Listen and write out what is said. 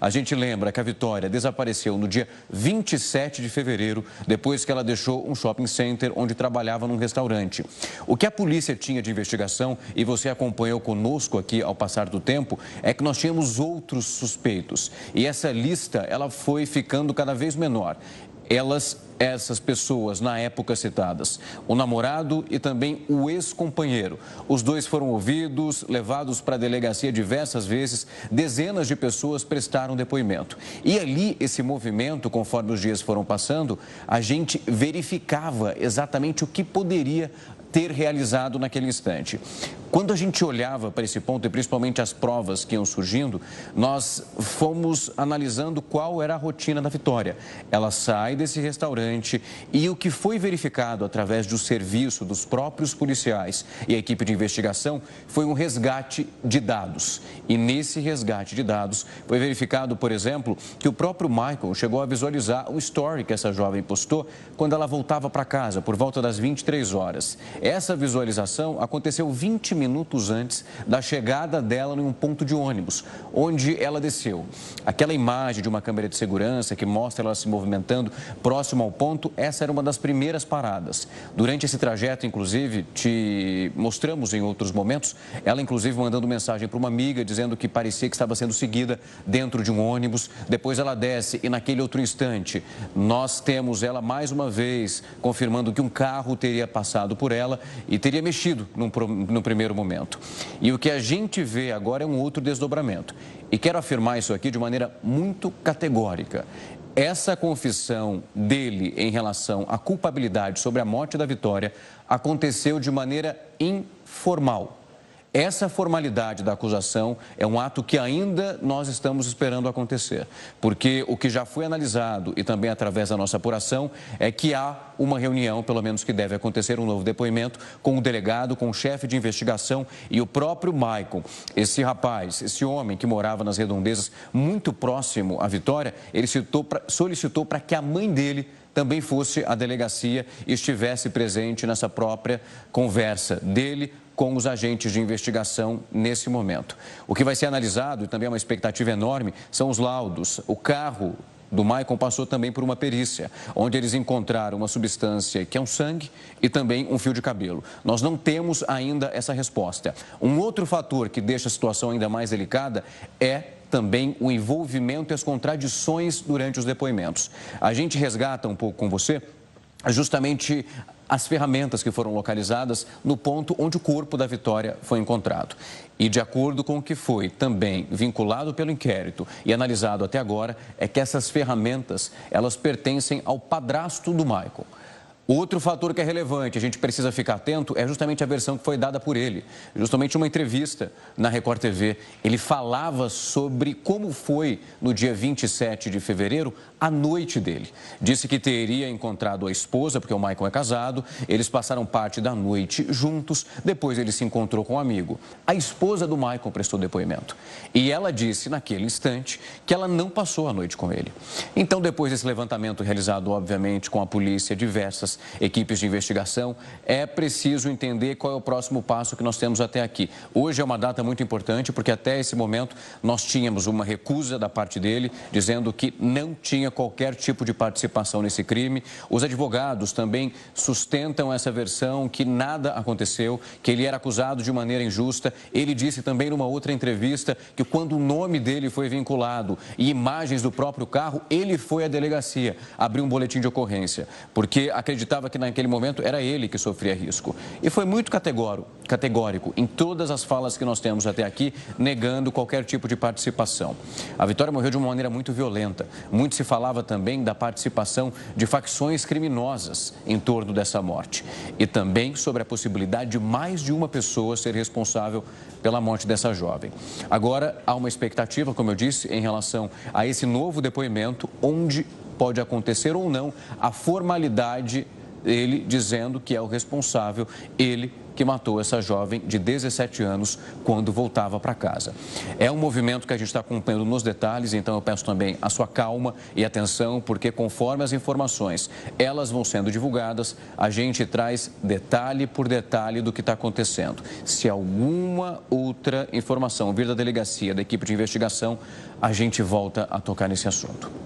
A gente lembra que a Vitória desapareceu no dia 27 de fevereiro, depois que ela deixou um shopping center onde trabalhava num restaurante. O que a polícia tinha de investigação, e você acompanhou conosco aqui ao passar do tempo, é que nós tínhamos outros suspeitos. E essa lista, ela foi ficando cada vez menor. Essas pessoas, na época citadas, o namorado e também o ex-companheiro. Os dois foram ouvidos, levados para a delegacia diversas vezes, dezenas de pessoas prestaram depoimento. E ali, esse movimento, conforme os dias foram passando, a gente verificava exatamente o que poderia ter realizado naquele instante. Quando a gente olhava para esse ponto, e principalmente as provas que iam surgindo, nós fomos analisando qual era a rotina da Vitória. Ela sai desse restaurante e o que foi verificado através do serviço dos próprios policiais e a equipe de investigação foi um resgate de dados. E nesse resgate de dados foi verificado, por exemplo, que o próprio Michael chegou a visualizar o story que essa jovem postou quando ela voltava para casa, por volta das 23 horas. Essa visualização aconteceu 20 minutos antes da chegada dela em um ponto de ônibus, onde ela desceu. Aquela imagem de uma câmera de segurança que mostra ela se movimentando próximo ao ponto, essa era uma das primeiras paradas. Durante esse trajeto, inclusive, te mostramos em outros momentos, ela inclusive mandando mensagem para uma amiga dizendo que parecia que estava sendo seguida dentro de um ônibus. Depois ela desce e naquele outro instante, nós temos ela mais uma vez confirmando que um carro teria passado por ela e teria mexido no primeiro momento. E o que a gente vê agora é um outro desdobramento. E quero afirmar isso aqui de maneira muito categórica. Essa confissão dele em relação à culpabilidade sobre a morte da Vitória aconteceu de maneira informal. Essa formalidade da acusação é um ato que ainda nós estamos esperando acontecer, porque o que já foi analisado e também através da nossa apuração é que há uma reunião, pelo menos que deve acontecer um novo depoimento, com o delegado, com o chefe de investigação e o próprio Michael. Esse rapaz, esse homem que morava nas redondezas, muito próximo à Vitória, ele solicitou para que a mãe dele também fosse à delegacia e estivesse presente nessa própria conversa dele com os agentes de investigação nesse momento. O que vai ser analisado, e também é uma expectativa enorme, são os laudos. O carro do Michael passou também por uma perícia, onde eles encontraram uma substância que é um sangue e também um fio de cabelo. Nós não temos ainda essa resposta. Um outro fator que deixa a situação ainda mais delicada é também o envolvimento e as contradições durante os depoimentos. A gente resgata um pouco com você justamente as ferramentas que foram localizadas no ponto onde o corpo da Vitória foi encontrado. E de acordo com o que foi também vinculado pelo inquérito e analisado até agora, é que essas ferramentas, elas pertencem ao padrasto do Michael. Outro fator que é relevante, a gente precisa ficar atento, é justamente a versão que foi dada por ele. Justamente uma entrevista na Record TV, ele falava sobre como foi no dia 27 de fevereiro, a noite dele. Disse que teria encontrado a esposa, porque o Michael é casado, eles passaram parte da noite juntos, depois ele se encontrou com um amigo. A esposa do Michael prestou depoimento e ela disse naquele instante que ela não passou a noite com ele. Então, depois desse levantamento realizado, obviamente, com a polícia, diversas equipes de investigação, é preciso entender qual é o próximo passo que nós temos até aqui. Hoje é uma data muito importante porque até esse momento nós tínhamos uma recusa da parte dele, dizendo que não tinha qualquer tipo de participação nesse crime. Os advogados também sustentam essa versão que nada aconteceu, que ele era acusado de maneira injusta. Ele disse também numa outra entrevista que quando o nome dele foi vinculado e imagens do próprio carro, ele foi à delegacia abrir um boletim de ocorrência, porque acreditava que naquele momento era ele que sofria risco. E foi muito categórico em todas as falas que nós temos até aqui, negando qualquer tipo de participação. A Vitória morreu de uma maneira muito violenta. Muito se falava também da participação de facções criminosas em torno dessa morte. E também sobre a possibilidade de mais de uma pessoa ser responsável pela morte dessa jovem. Agora, há uma expectativa, como eu disse, em relação a esse novo depoimento, onde pode acontecer ou não a formalidade ele dizendo que é o responsável, ele que matou essa jovem de 17 anos quando voltava para casa. É um movimento que a gente está acompanhando nos detalhes, então eu peço também a sua calma e atenção, porque conforme as informações elas vão sendo divulgadas, a gente traz detalhe por detalhe do que está acontecendo. Se alguma outra informação vir da delegacia, da equipe de investigação, a gente volta a tocar nesse assunto.